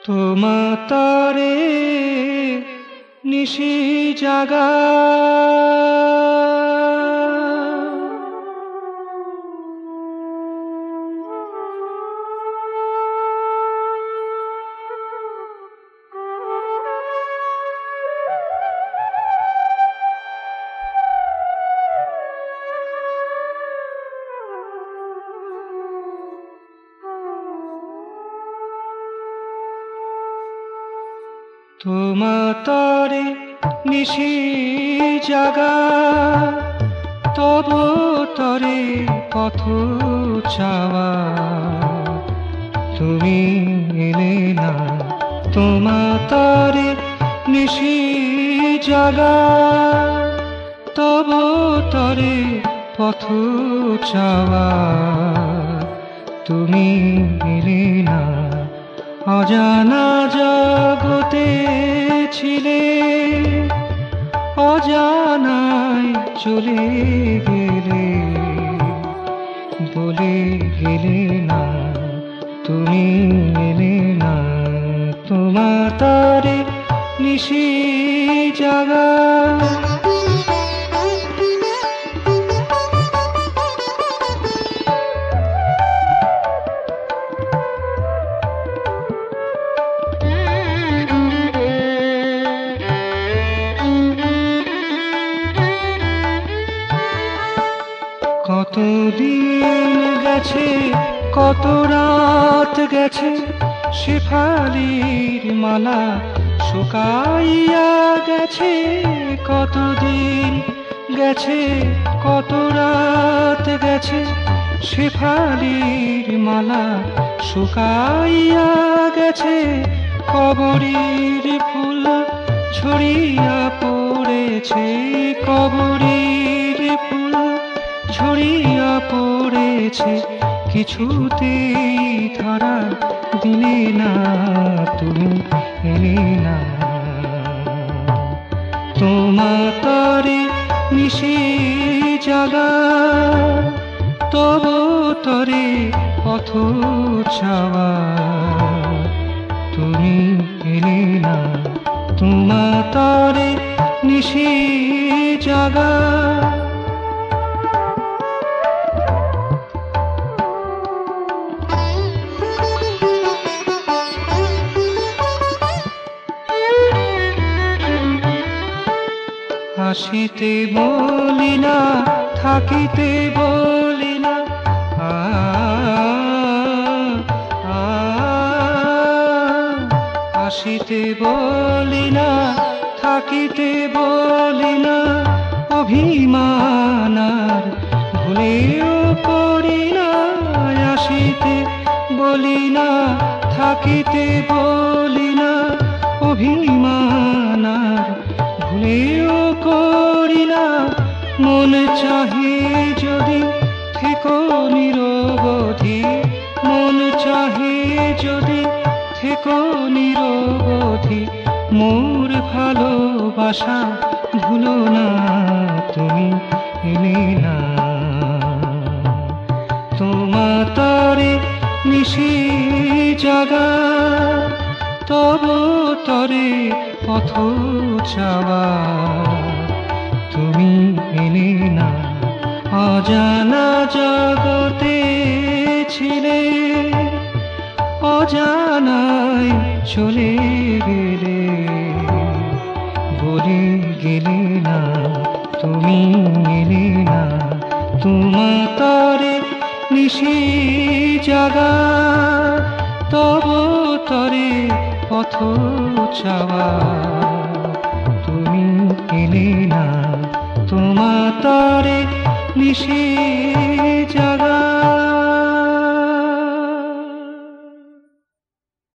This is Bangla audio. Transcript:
তোমাতারে নিশি জাগা তোমাতারে নিশি জাগা তব তরে পথ চাওয়া তুমি এলে না। তোমাতারে নিশি জাগা তব তরে পথ চাওয়া তুমি এলে না। অজানা জগতে ছিলে অজানায় চলে গেলে, বলে গেলে না তুমি এলে না। তোমাতারে নিশি জাগা কত দিন গেছে কত রাত গেছে শেফালির মালা শুকাইয়া গেছে। কত দিন গেছে কত রাত গেছে শেফালির মালা শুকাইয়া গেছে। কবরীর ফুল ছড়িয়া পড়েছে, কবরীর ফুল ছড়িয়া পড়েছে, কিছুতেই ধরা দিলে না তুমি এলে না। তোমাতারে নিশি জাগা তব তরে পথ চাওয়া তুমি এলে না। তোমাতারে নিশি জাগা আসিতে বলি না থাকিতে বলি না, আসিতে বলি না থাকিতে বলি না। অভিমান আর ভুলেও করি না। আসিতে বলি না থাকিতে বলি না, অভিমান আর ভুলেও করি না। মন চাহে যদি থেকো নিরবধি, মন চাহে যদি থেকো নিরবধি। মোর ভালোবাসা ভুলো না তুমি এলে না। তোমাতারে নিশি জাগা তব তরে পথ চাওয়া তুমি এলে না। অজানা জগতে ছিলে অজানায় চলে গেলে, বলে গেলে না তুমি এলে না। তোমাতারে নিশি জাগা তব তরে পথ চাওয়া তুমি এলে না। তোমাতারে নিশি